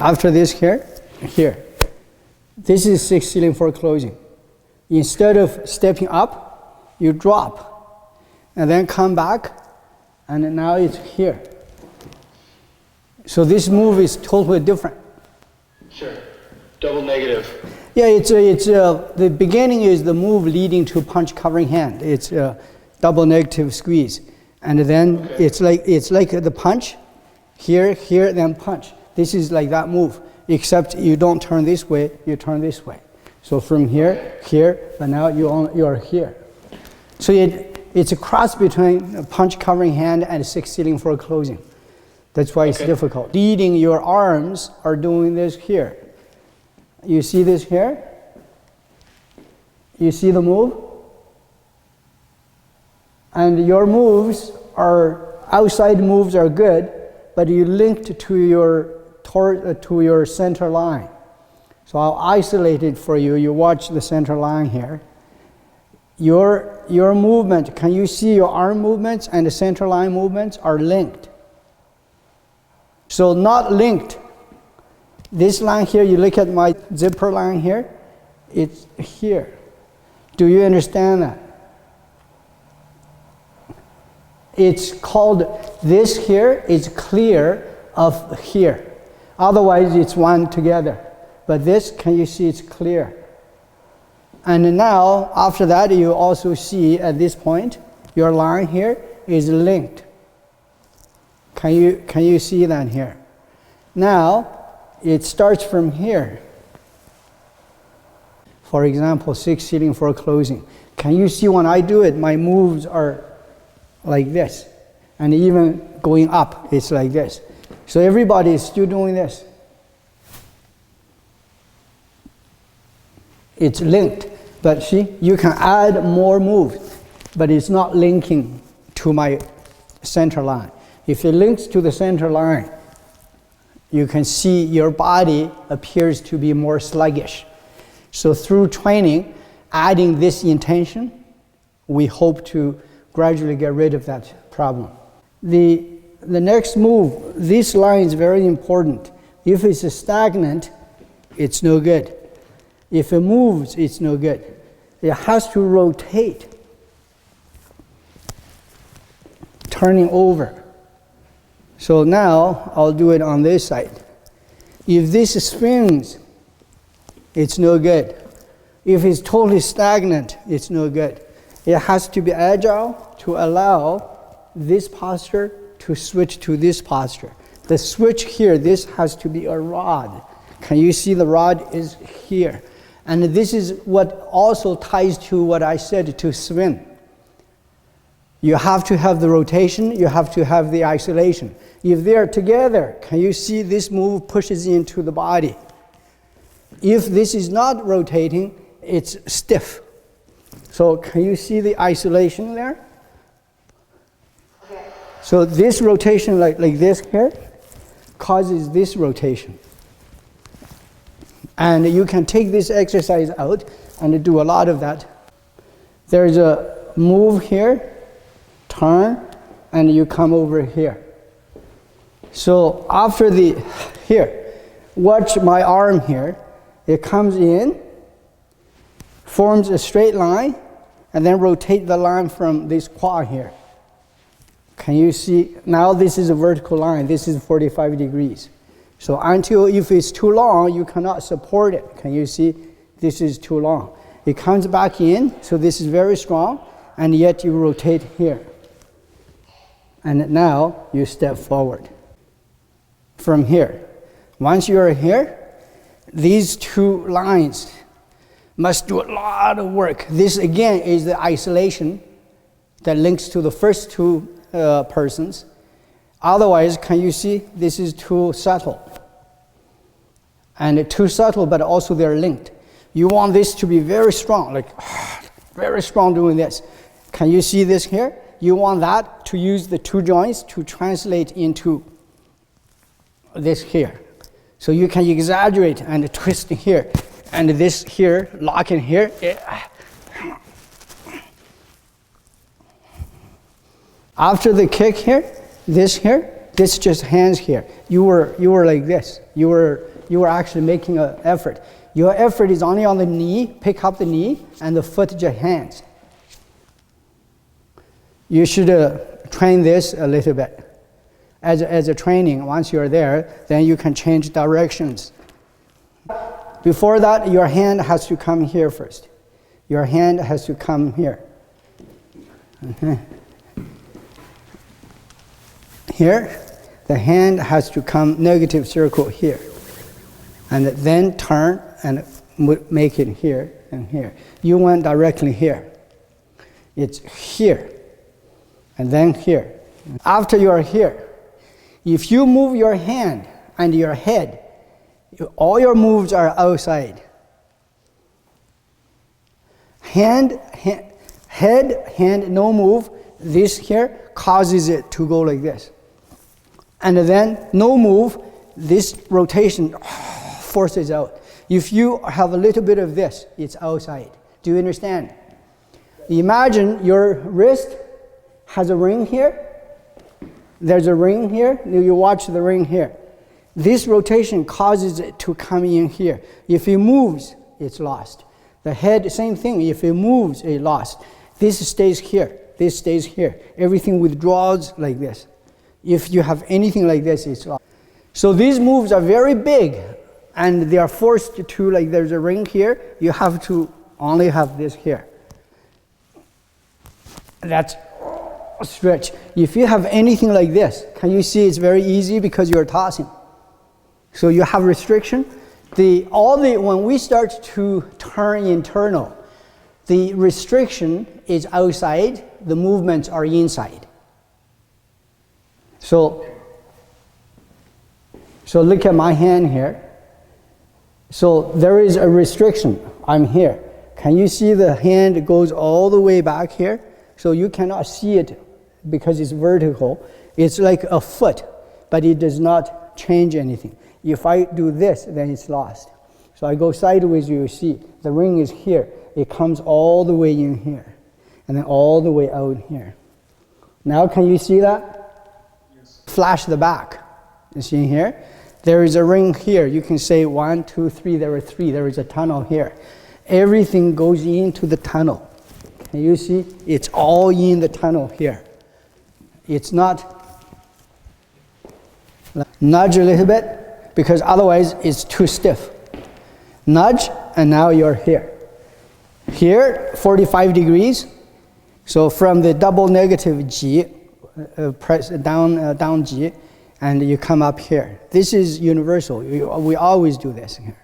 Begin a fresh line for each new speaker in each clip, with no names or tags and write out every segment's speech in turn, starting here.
After this here, this is 6 ceiling for closing. Instead of stepping up, you drop, and then come back, and now it's here. So this move is totally different.
Sure. Double negative.
Yeah, it's the beginning is the move leading to punch covering hand. It's a double negative squeeze, and then it's like the punch, here, then punch. This is like that move, except you don't turn this way, you turn this way. So from here, but now you are here. So it's a cross between a punch covering hand and 6 ceiling for closing. That's why it's difficult. Leading your arms are doing this here. You see this here? You see the move? And your moves are, outside moves are good, but you linked to your center line. So I'll isolate it for you. You watch the center line here. Your movement, can you see your arm movements and the center line movements are linked? So not linked. This line here, you look at my zipper line here, it's here. Do you understand that? It's called, this here is clear of here. Otherwise it's one together. But this, can you see it's clear? And now, after that, you also see at this point, your line here is linked. Can you see that here? Now, it starts from here. For example, 6 ceiling for closing. Can you see when I do it, my moves are like this. And even going up, it's like this. So everybody is still doing this. It's linked, but see, you can add more moves, but it's not linking to my center line. If it links to the center line, you can see your body appears to be more sluggish. So through training, adding this intention, we hope to gradually get rid of that problem. The next move, this line is very important. If it's stagnant, it's no good. If it moves, it's no good. It has to rotate, turning over. So now I'll do it on this side. If this spins, it's no good. If it's totally stagnant, it's no good. It has to be agile to allow this posture to switch to this posture. The switch here, this has to be a rod. Can you see the rod is here? And this is what also ties to what I said to swim. You have to have the rotation, you have to have the isolation. If they are together, can you see this move pushes into the body? If this is not rotating, it's stiff. So can you see the isolation there? Okay. So this rotation like this here causes this rotation. And you can take this exercise out and do a lot of that. There's a move here, turn, and you come over here. So after here, watch my arm here. It comes in, forms a straight line, and then rotate the line from this quad here. Can you see? Now this is a vertical line. This is 45 degrees. So until, if it's too long, you cannot support it. Can you see? This is too long. It comes back in, so this is very strong, and yet you rotate here. And now you step forward. From here. Once you are here, these two lines must do a lot of work. This again is the isolation that links to the first two persons. Otherwise, can you see, this is too subtle. And too subtle, but also they're linked. You want this to be very strong, like very strong doing this. Can you see this here? You want that to use the two joints to translate into this here. So you can exaggerate and twist here, and this here, lock in here. After the kick here, this just hands here. You were like this. You were you are actually making an effort. Your effort is only on the knee, pick up the knee, and the foot just hands. You should train this a little bit. As a training, once you're there, then you can change directions. Before that, your hand has to come here first. Your hand has to come here. Here, the hand has to come negative circle here. And then turn and make it here and here. You went directly here. It's here. And then here. After you are here, if you move your hand and your head, all your moves are outside. Head, hand, no move. This here causes it to go like this. And then no move, this rotation forces out. If you have a little bit of this, it's outside. Do you understand? Imagine your wrist has a ring here. There's a ring here. You watch the ring here. This rotation causes it to come in here. If it moves, it's lost. The head, same thing. If it moves, it's lost. This stays here. This stays here. Everything withdraws like this. If you have anything like this, it's lost. So these moves are very big, and they are forced to, like there's a ring here. You have to only have this here. That's stretch. If you have anything like this, can you see it's very easy because you're tossing. So you have restriction. When we start to turn internal, the restriction is outside, the movements are inside. So look at my hand here. So there is a restriction. I'm here. Can you see the hand goes all the way back here? So you cannot see it because it's vertical. It's like a foot, but it does not change anything. If I do this, then it's lost. So I go sideways, you see, the ring is here. It comes all the way in here, and then all the way out here. Now can you see that? Yes. Flash the back. You see here? There is a ring here. You can say 1, 2, 3, there are 3. There is a tunnel here. Everything goes into the tunnel. Can you see? It's all in the tunnel here. It's not nudge a little bit, because otherwise it's too stiff. Nudge, and now you're here. Here, 45 degrees. So from the double negative G, press down G, and you come up here. This is universal. We always do this here.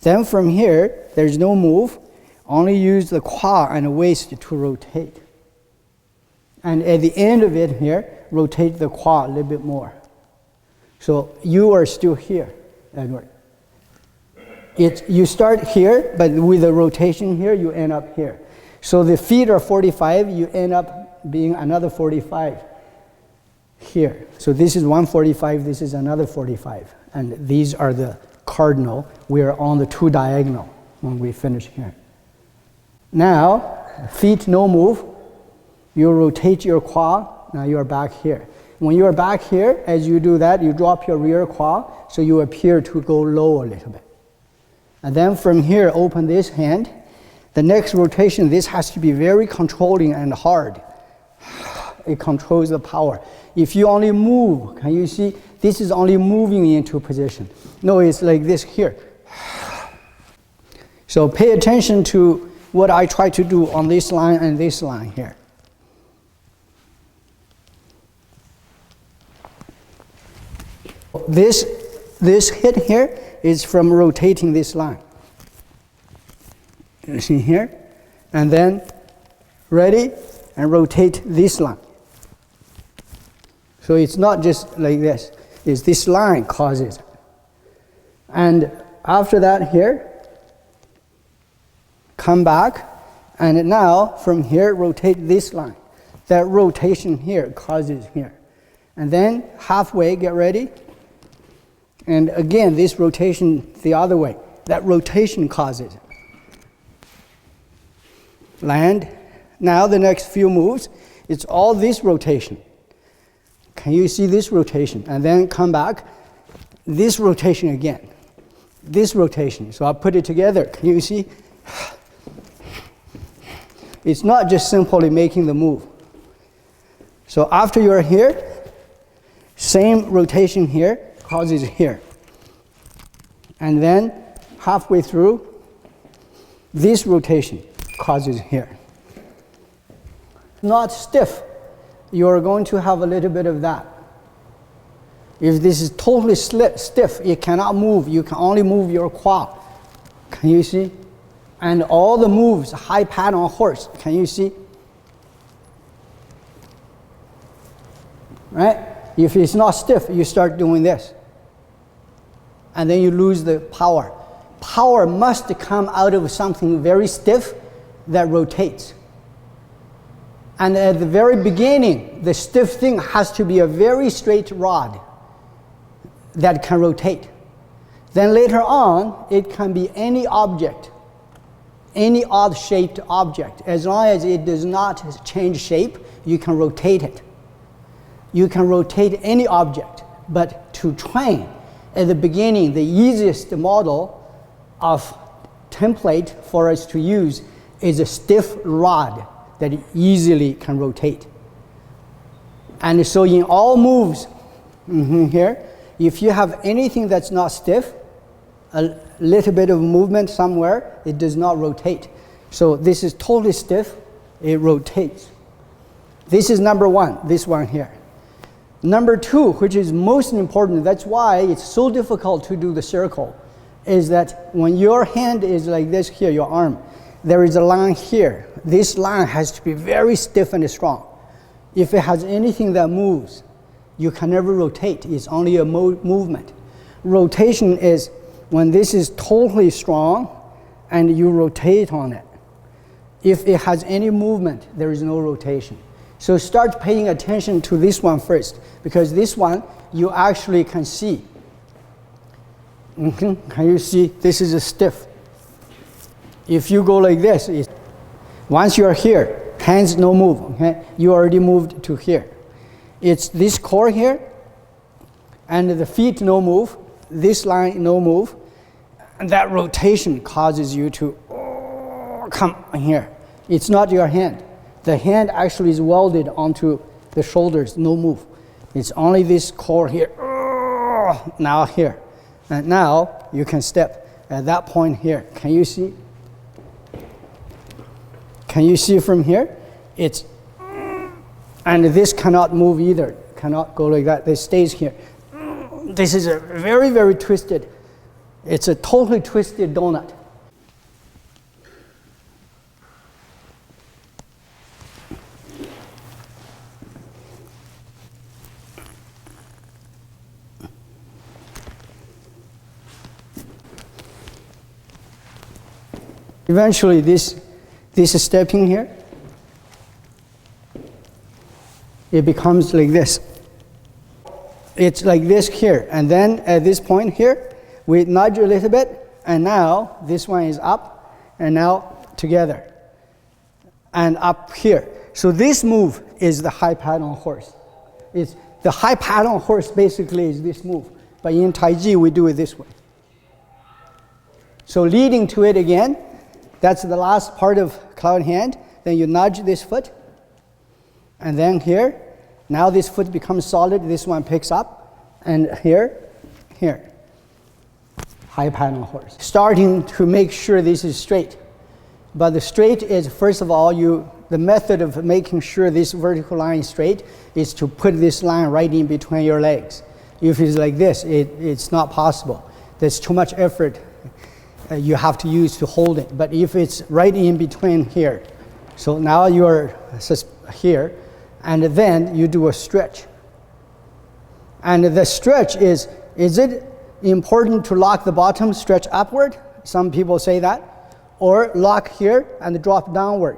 Then from here, there's no move. Only use the quad and waist to rotate. And at the end of it here, rotate the quad a little bit more. So you are still here, Edward. You start here, but with the rotation here, you end up here. So the feet are 45, you end up being another 45 here. So this is 145, this is another 45. And these are the cardinal. We are on the 2 diagonal when we finish here. Now, feet no move. You rotate your quad, now you are back here. When you are back here, as you do that, you drop your rear quad, so you appear to go low a little bit. And then from here, open this hand. The next rotation, this has to be very controlling and hard. It controls the power. If you only move, can you see? This is only moving into position. No, it's like this here. So pay attention to what I try to do on this line and this line here. This hit here is from rotating this line. You see here? And then ready and rotate this line. So it's not just like this. It's this line causes it. And after that here, come back, and now from here rotate this line. That rotation here causes here. And then halfway, get ready. And again, this rotation the other way. That rotation causes it. Land. Now the next few moves, it's all this rotation. Can you see this rotation? And then come back, this rotation again. this rotation. So I'll put it together. Can you see? It's not just simply making the move. So after you're here, same rotation here causes here. And then halfway through, this rotation causes here. Not stiff. You're going to have a little bit of that. If this is totally stiff, you cannot move. You can only move your quad. Can you see? And all the moves, high pad on horse. Can you see? Right? If it's not stiff, you start doing this. And then you lose the power. Power must come out of something very stiff that rotates. And at the very beginning, the stiff thing has to be a very straight rod that can rotate. Then later on, it can be any object, any odd-shaped object. As long as it does not change shape, you can rotate it. You can rotate any object, but to train, at the beginning, the easiest model of template for us to use is a stiff rod that easily can rotate. And so in all moves here, if you have anything that's not stiff, a little bit of movement somewhere, it does not rotate. So this is totally stiff, it rotates. This is number one, this one here. Number two, which is most important, that's why it's so difficult to do the circle, is that when your hand is like this here, your arm, there is a line here. This line has to be very stiff and strong. If it has anything that moves, you can never rotate. It's only a movement. Rotation is when this is totally strong and you rotate on it. If it has any movement, there is no rotation. So start paying attention to this one first, because this one you actually can see. Can you see? This is a stiff. If you go like this, once you are here, hands no move, okay? You already moved to here. It's this core here, and the feet no move, this line no move, and that rotation causes you to come here. It's not your hand. The hand actually is welded onto the shoulders, no move. It's only this core here, now here. And now you can step at that point here. Can you see? Can you see from here? It's, and this cannot move either, cannot go like that, this stays here. This is a very, very twisted, it's a totally twisted donut. Eventually this stepping here, it becomes like this. It's like this here, and then at this point here, we nudge a little bit, and now this one is up, and now together, and up here. So this move is the high pad on horse. It's the high pad on horse basically is this move, but in Tai Chi we do it this way. So leading to it again, that's the last part of cloud hand. Then you nudge this foot, and then here, now this foot becomes solid, this one picks up, and here, here. High pad on horse. Starting to make sure this is straight. But the straight is, first of all, the method of making sure this vertical line is straight is to put this line right in between your legs. If it's like this, it's not possible. There's too much effort you have to use to hold it. But if it's right in between here, so now you're here, and then you do a stretch. And the stretch is it important to lock the bottom, stretch upward? Some people say that. Or lock here and drop downward.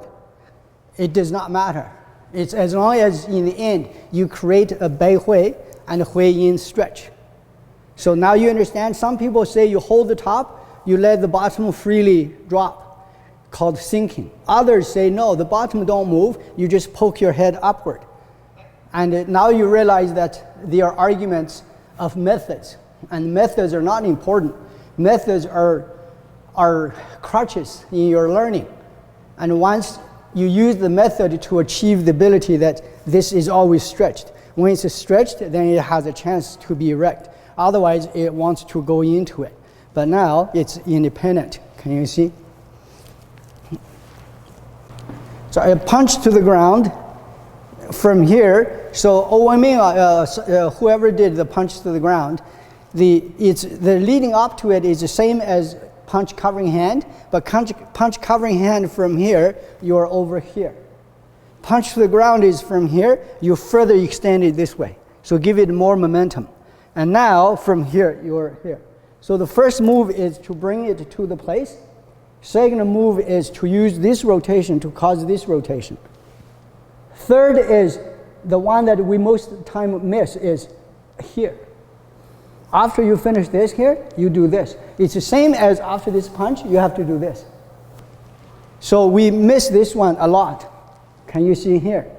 It does not matter. It's as long as in the end you create a Bai Hui and a Hui Yin stretch. So now you understand, some people say you hold the top, you let the bottom freely drop, called sinking. Others say, no, the bottom don't move, you just poke your head upward. And now you realize that there are arguments of methods, and methods are not important. methods are crutches in your learning. And once you use the method to achieve the ability that this is always stretched. When it's stretched, then it has a chance to be erect. Otherwise, it wants to go into it. But now it's independent. Can you see? So I punch to the ground from here. So whoever did the punch to the ground, the leading up to it is the same as punch covering hand, but punch covering hand from here, you're over here. Punch to the ground is from here, you further extend it this way. So give it more momentum. And now from here, you're here. So the first move is to bring it to the place. Second move is to use this rotation to cause this rotation. Third is the one that we most time miss is here. After you finish this here, you do this. It's the same as after this punch, you have to do this. So we miss this one a lot. Can you see here?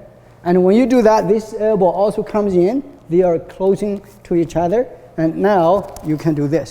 And when you do that, this elbow also comes in. They are closing to each other. And now you can do this.